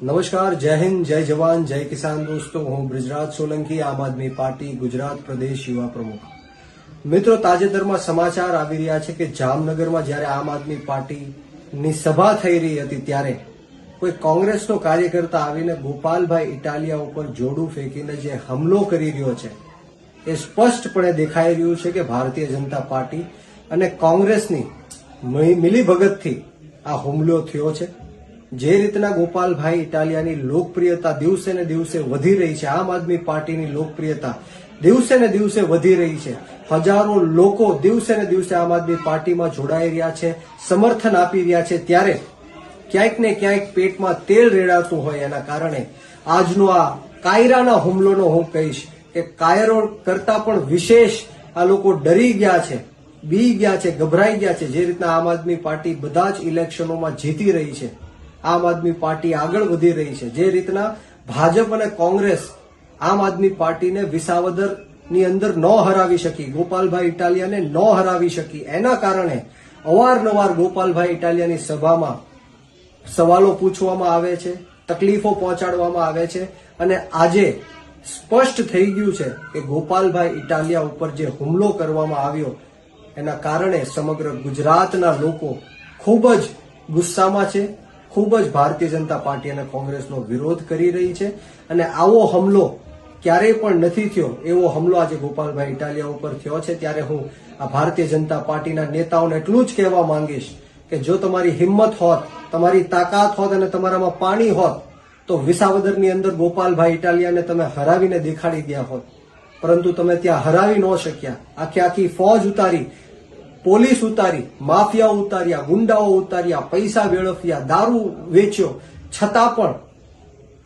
નમસ્કાર, જય હિન્દ, જય જવાન, જય કિસાન દોસ્તો. હું બ્રિજરાજ સોલંકી, આમ આદમી પાર્ટી ગુજરાત પ્રદેશ યુવા પ્રમુખ. મિત્રો, તાજેતરમાં સમાચાર આવી રહ્યા છે કે જામનગરમાં જ્યારે આમ આદમી પાર્ટીની સભા થઈ રહી હતી ત્યારે કોઈ કોંગ્રેસનો કાર્યકર્તા આવીને ગોપાલભાઈ ઇટાલિયા ઉપર જોડું ફેંકીને જે હુમલો કરી રહ્યો છે એ સ્પષ્ટપણે દેખાઈ રહ્યું છે કે ભારતીય જનતા પાર્ટી અને કોંગ્રેસની મિલીભગતથી આ હુમલો થયો છે. જે રીતના ગોપાલભાઈ ઇટાલિયાની લોકપ્રિયતા દિવસે ને દિવસે વધી રહી છે, આમ આદમી પાર્ટીની લોકપ્રિયતા દિવસે ને દિવસે વધી રહી છે, હજારો લોકો દિવસે ને દિવસે આમ આદમી પાર્ટીમાં જોડાઈ રહ્યા છે, સમર્થન આપી રહ્યા છે, ત્યારે ક્યાંક ને ક્યાંક પેટમાં તેલ રેડાતું હોય એના કારણે આજનો આ કાયરાના હુમલોનો હું કહીશ કે કાયરો કરતા પણ વિશેષ આ લોકો ડરી ગયા છે, બી ગયા છે, ગભરાઈ ગયા છે. જે રીતના આમ આદમી પાર્ટી બધા જ ઇલેક્શનોમાં જીતી રહી છે, આમ આદમી પાર્ટી આગળ વધી રહી છે, જે રીતના ભાજપ અને કોંગ્રેસ આમ આદમી પાર્ટીને વિસાવદરની અંદર ન હરાવી શકી, ગોપાલભાઈ ઇટાલિયાને ન હરાવી શકી, એના કારણે અવારનવાર ગોપાલભાઈ ઇટાલિયાની સભામાં સવાલો પૂછવામાં આવે છે, તકલીફો પહોંચાડવામાં આવે છે અને આજે સ્પષ્ટ થઈ ગયું છે કે ગોપાલભાઈ ઇટાલિયા ઉપર જે હુમલો કરવામાં આવ્યો એના કારણે સમગ્ર ગુજરાતના લોકો ખૂબ જ ગુસ્સામાં છે, ખૂબ જ ભારતીય જનતા પાર્ટી અને કોંગ્રેસનો વિરોધ કરી રહી છે. અને આવો હુમલો ક્યારેય પણ નથી થયો, એવો હુમલો આજે ગોપાલભાઈ ઇટાલિયા ઉપર થયો છે. ત્યારે હું આ ભારતીય જનતા પાર્ટીના નેતાઓને એટલું જ કહેવા માંગીશ કે જો તમારી હિંમત હોત, તમારી તાકાત હોત અને તમારામાં પાણી હોત તો વિસાવદરની અંદર ગોપાલભાઈ ઇટાલિયાને તમે હરાવીને દેખાડી ગયા હોત, પરંતુ તમે ત્યાં હરાવી ન શક્યા. આખી ફોજ ઉતારી, પોલીસ ઉતારી, માફિયાઓ ઉતાર્યા, ગુંડાઓ ઉતાર્યા, પૈસા વેડફ્યા, દારૂ વેચ્યો, છતાં પણ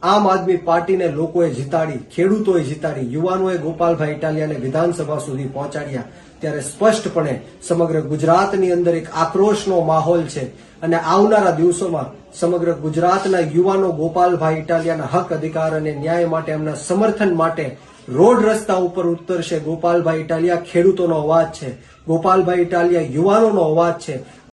આમ આદમી પાર્ટીને લોકોએ જીતાડી, ખેડૂતોએ જીતાડી, યુવાનોએ ગોપાલભાઈ ઇટાલિયાને વિધાનસભા સુધી પહોંચાડ્યા. ત્યારે સ્પષ્ટપણે સમગ્ર ગુજરાતની અંદર એક આક્રોશનો માહોલ છે અને આવનારા દિવસોમાં સમગ્ર ગુજરાતના યુવાનો ગોપાલભાઈ ઇટાલિયાના હક, અધિકાર અને ન્યાય માટે, એમના સમર્થન માટે રોડ રસ્તા ઉપર ઉતરશે. ગોપાલભાઈ ઇટાલિયા ખેડૂતોનો અવાજ છે, ગોપાલભાઈ ઇટાલિયા યુવાનોનો અવાજ છે.